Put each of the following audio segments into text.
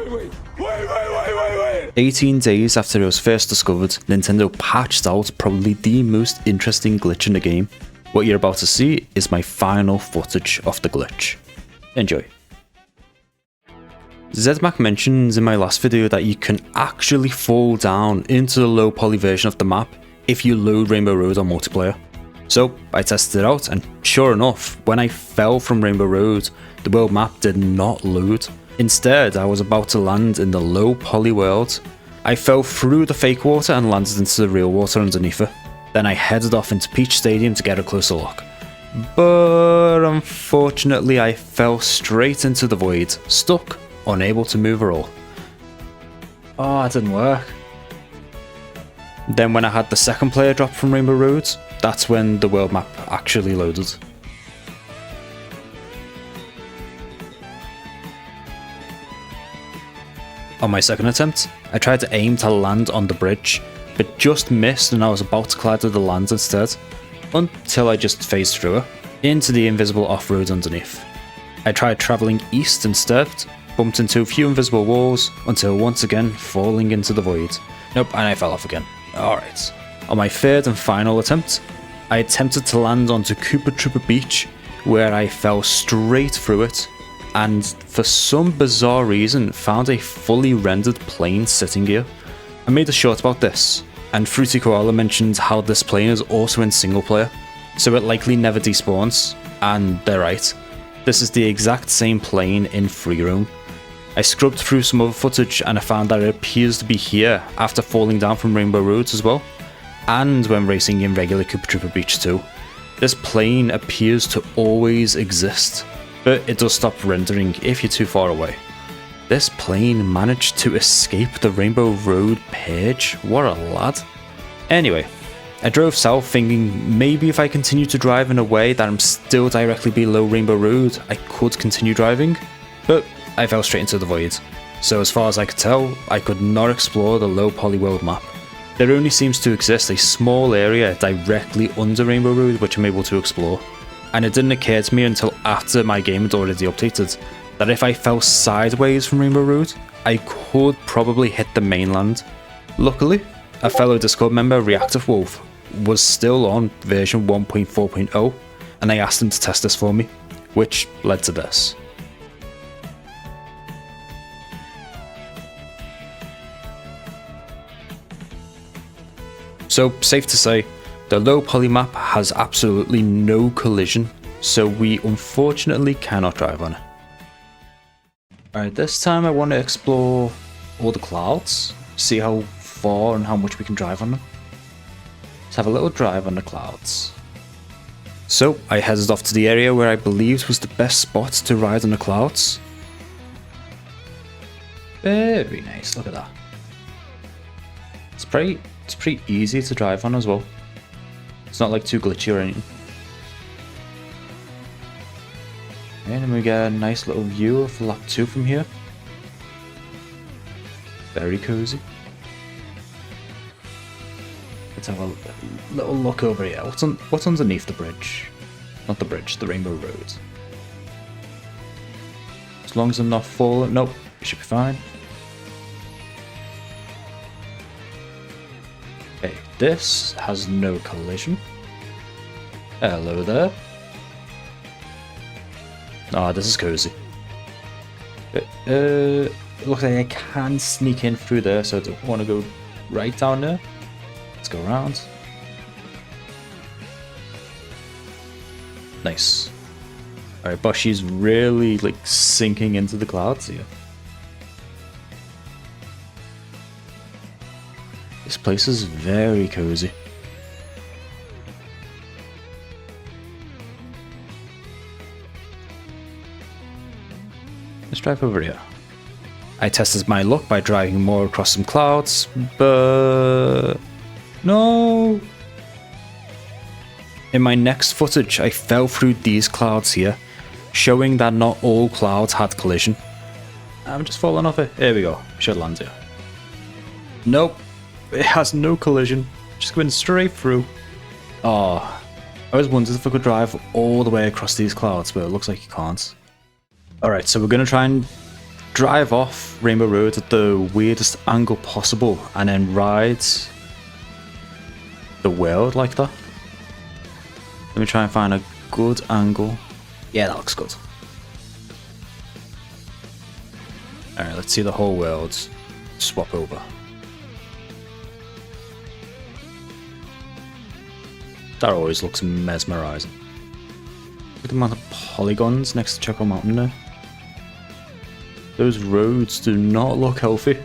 Wait. 18 days after it was first discovered, Nintendo patched out probably the most interesting glitch in the game. What you're about to see is my final footage of the glitch. Enjoy. ZMac mentions in my last video that you can actually fall down into the low poly version of the map if you load Rainbow Road on multiplayer. So I tested it out, and sure enough, when I fell from Rainbow Road, the world map did not load. Instead, I was about to land in the low poly world. I fell through the fake water and landed into the real water underneath it. Then I headed off into Peach Stadium to get a closer look. But unfortunately, I fell straight into the void, stuck, unable to move at all. Oh, it didn't work. Then when I had the second player drop from Rainbow Road, that's when the world map actually loaded. On my second attempt, I tried to aim to land on the bridge, but just missed and I was about to collide with the land instead, until I just phased through it, into the invisible off-road underneath. I tried travelling east instead, bumped into a few invisible walls, until once again falling into the void. Nope, and I fell off again. Alright. On my third and final attempt, I attempted to land onto Koopa Troopa Beach, where I fell straight through it, and for some bizarre reason found a fully rendered plane sitting here. I made a short about this, and Fruity Koala mentioned how this plane is also in single player, so it likely never despawns, and they're right. This is the exact same plane in free roam. I scrubbed through some other footage and I found that it appears to be here after falling down from Rainbow Roads as well, and when racing in regular Koopa Troopa Beach too. This plane appears to always exist, but it does stop rendering if you're too far away. This plane managed to escape the Rainbow Road purge. What a lad. Anyway, I drove south thinking maybe if I continue to drive in a way that I'm still directly below Rainbow Road, I could continue driving, but I fell straight into the void. So as far as I could tell, I could not explore the low poly world map. There only seems to exist a small area directly under Rainbow Road which I'm able to explore. And it didn't occur to me until after my game had already updated that if I fell sideways from Rainbow Road, I could probably hit the mainland. Luckily, a fellow Discord member, Reactive Wolf, was still on version 1.4.0, and I asked him to test this for me, which led to this. So, safe to say, the low poly map has absolutely no collision, so we unfortunately cannot drive on it. Alright, this time I want to explore all the clouds, see how far and how much we can drive on them. Let's have a little drive on the clouds. So, I headed off to the area where I believed was the best spot to ride on the clouds. Very nice, look at that. It's pretty easy to drive on as well. It's not like too glitchy or anything. And then we get a nice little view of lap 2 from here. Very cozy. Let's have a little look over here. What's underneath the bridge? Not the bridge, the Rainbow Road. As long as I'm not falling, nope, it should be fine. Okay, this has no collision. Hello there. Ah, this is cozy. It looks like I can sneak in through there, so I don't want to go right down there. Let's go around. Nice. Alright, Boshi's really like sinking into the clouds here. This place is very cozy. Let's drive over here. I tested my luck by driving more across some clouds, but no. In my next footage, I fell through these clouds here, showing that not all clouds had collision. I'm just falling off it. Here we go. Should land here. Nope. It has no collision. Just going straight through. Oh, I was wondering if I could drive all the way across these clouds, but it looks like you can't. Alright, so we're going to try and drive off Rainbow Road at the weirdest angle possible and then ride the world like that. Let me try and find a good angle. Yeah, that looks good. Alright, let's see the whole world swap over. That always looks mesmerizing. Look at the amount of polygons next to Choco Mountain there. Those roads do not look healthy.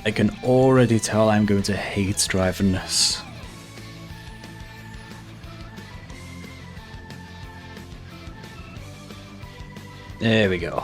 I can already tell I'm going to hate driving this. There we go.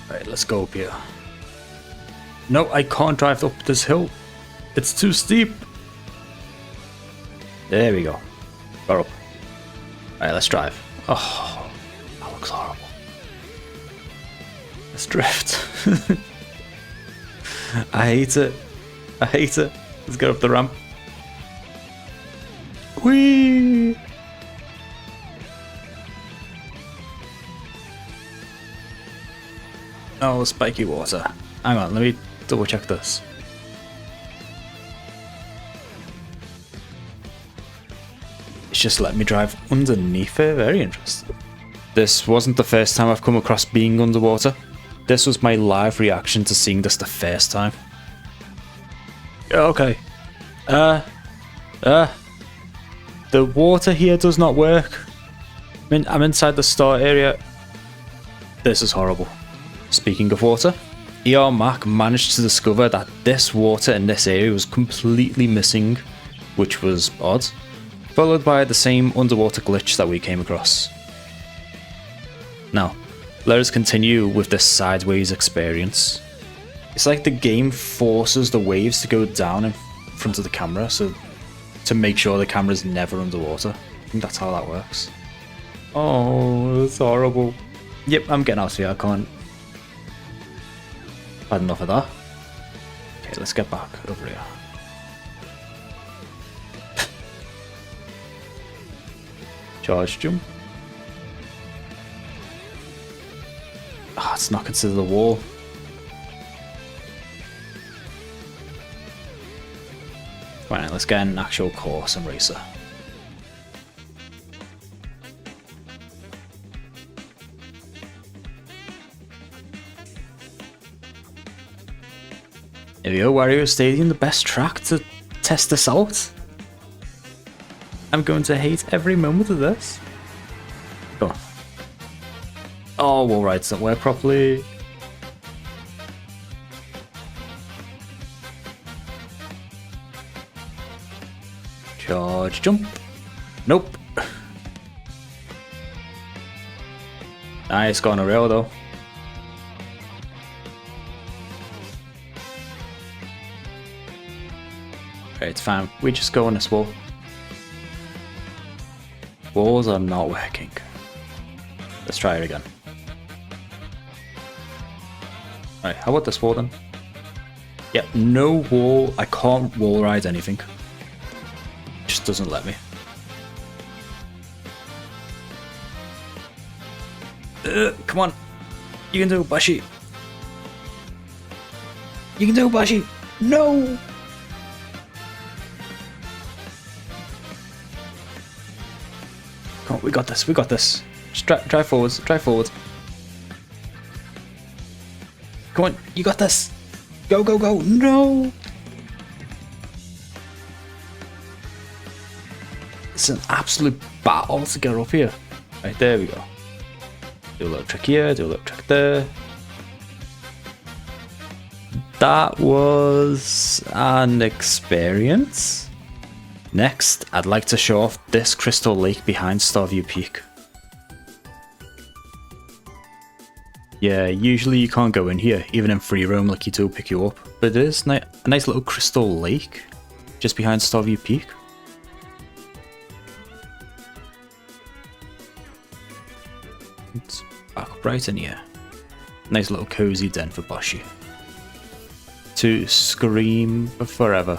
Right, let's go up here. No, I can't drive up this hill. It's too steep. There we go. Got up. Alright, let's drive. Oh, that looks horrible. Let's drift. I hate it. I hate it. Let's get up the ramp. Whee! Oh, spiky water. Hang on, let me double check this. It's just let me drive underneath it. Very interesting. This wasn't the first time I've come across being underwater. This was my live reaction to seeing this the first time. Okay. The water here does not work. I'm inside the start area. This is horrible. Speaking of water, ER Mac managed to discover that this water in this area was completely missing, which was odd, followed by the same underwater glitch that we came across. Now, let us continue with this sideways experience. It's like the game forces the waves to go down in front of the camera, so to make sure the camera's never underwater. I think that's how that works. Oh, it's horrible. Yep, I'm getting out of here, I can't. Had enough of that. Okay, let's get back over here. Charge jump. Ah, it's not considered a wall. Right, let's get an actual course and racer. Here we go, Wario Stadium, the best track to test this out. I'm going to hate every moment of this. Go on. Oh, wall rides don't work properly. Charge jump. Nope. Nice, got on a rail though. Okay, it's fine. We just go on this wall. Walls are not working. Let's try it again. Alright, how about this wall then? Yep, no wall. I can't wall ride anything. Just doesn't let me. Come on. You can do it, Bashi. You can do it, Bashi. No! Come on, we got this, we got this. Just drive forwards, drive forward. Come on, you got this. Go, go, go. No! It's an absolute battle to get up here. Right, there we go. Do a little trick here, do a little trick there. That was an experience. Next, I'd like to show off this crystal lake behind Starview Peak. Yeah, usually you can't go in here, even in free roam like you will pick you up, but it is a nice little crystal lake just behind Starview Peak. It's back up right in here. Nice little cozy den for Boshi to scream forever.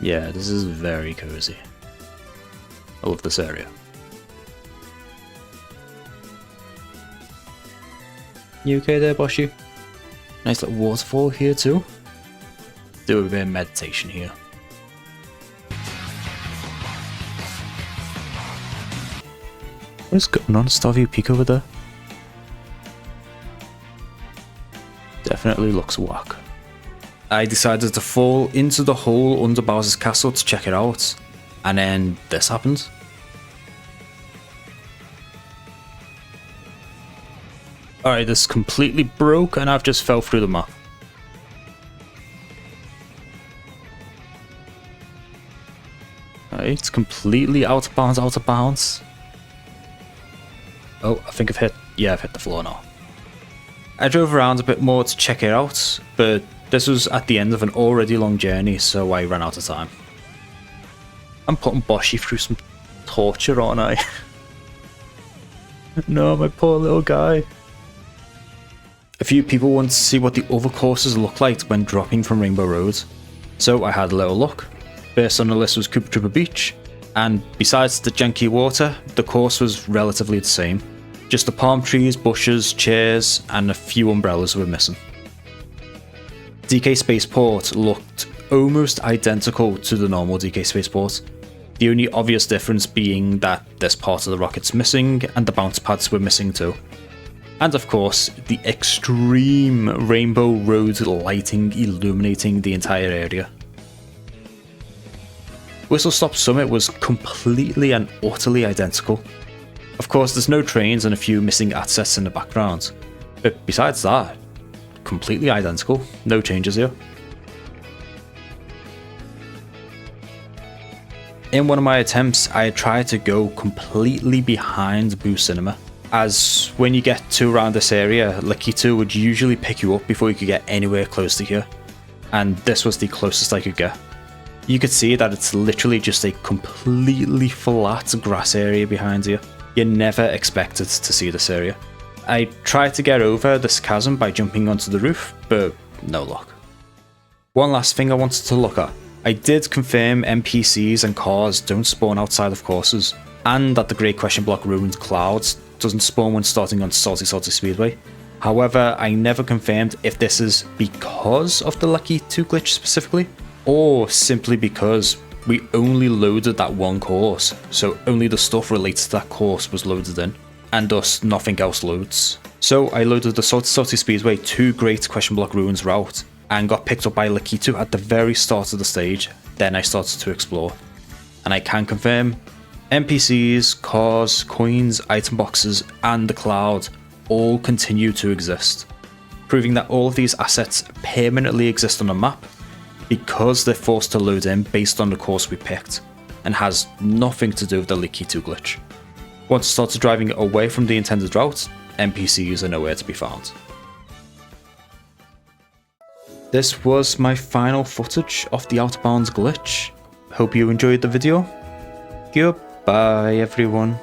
Yeah, this is very cozy. I love this area. You okay there, Boshi? Nice little waterfall here too. Do a bit of meditation here. What is going on, Starview Peak over there? Definitely looks whack. I decided to fall into the hole under Bowser's castle to check it out, and then this happened. Alright, this completely broke and I've just fell through the map. Alright, it's completely out of bounds, out of bounds. Oh, I think I've hit the floor now. I drove around a bit more to check it out, but this was at the end of an already long journey, so I ran out of time. I'm putting Boshi through some torture, aren't I? No, my poor little guy. A few people wanted to see what the other courses look like when dropping from Rainbow Road, so I had a little look. First on the list was Koopa Troopa Beach, and besides the janky water, the course was relatively the same. Just the palm trees, bushes, chairs, and a few umbrellas were missing. DK Spaceport looked almost identical to the normal DK Spaceport, the only obvious difference being that this part of the rocket's missing and the bounce pads were missing too. And of course, the extreme Rainbow Road lighting illuminating the entire area. Whistle Stop Summit was completely and utterly identical. Of course, there's no trains and a few missing assets in the background, but besides that, completely identical, no changes here. In one of my attempts, I tried to go completely behind Boo Cinema, as when you get to around this area, Lakitu would usually pick you up before you could get anywhere close to here, and this was the closest I could get. You could see that it's literally just a completely flat grass area behind you. You never expected to see this area. I tried to get over this chasm by jumping onto the roof, but no luck. One last thing I wanted to look at. I did confirm NPCs and cars don't spawn outside of courses, and that the Great Question Block Ruined Clouds doesn't spawn when starting on Salty Speedway. However, I never confirmed if this is because of the Lucky 2 glitch specifically, or simply because we only loaded that one course, so only the stuff related to that course was loaded in, and thus nothing else loads. So I loaded the Salty Speedway 2 Great Question Block Ruins route, and got picked up by Lakitu at the very start of the stage. Then I started to explore, and I can confirm NPCs, cars, coins, item boxes, and the cloud all continue to exist, proving that all of these assets permanently exist on the map because they're forced to load in based on the course we picked, and has nothing to do with the Lakitu glitch. Once I started driving away from the intended route, NPCs are nowhere to be found. This was my final footage of the Out of Bounds glitch. Hope you enjoyed the video. Goodbye everyone.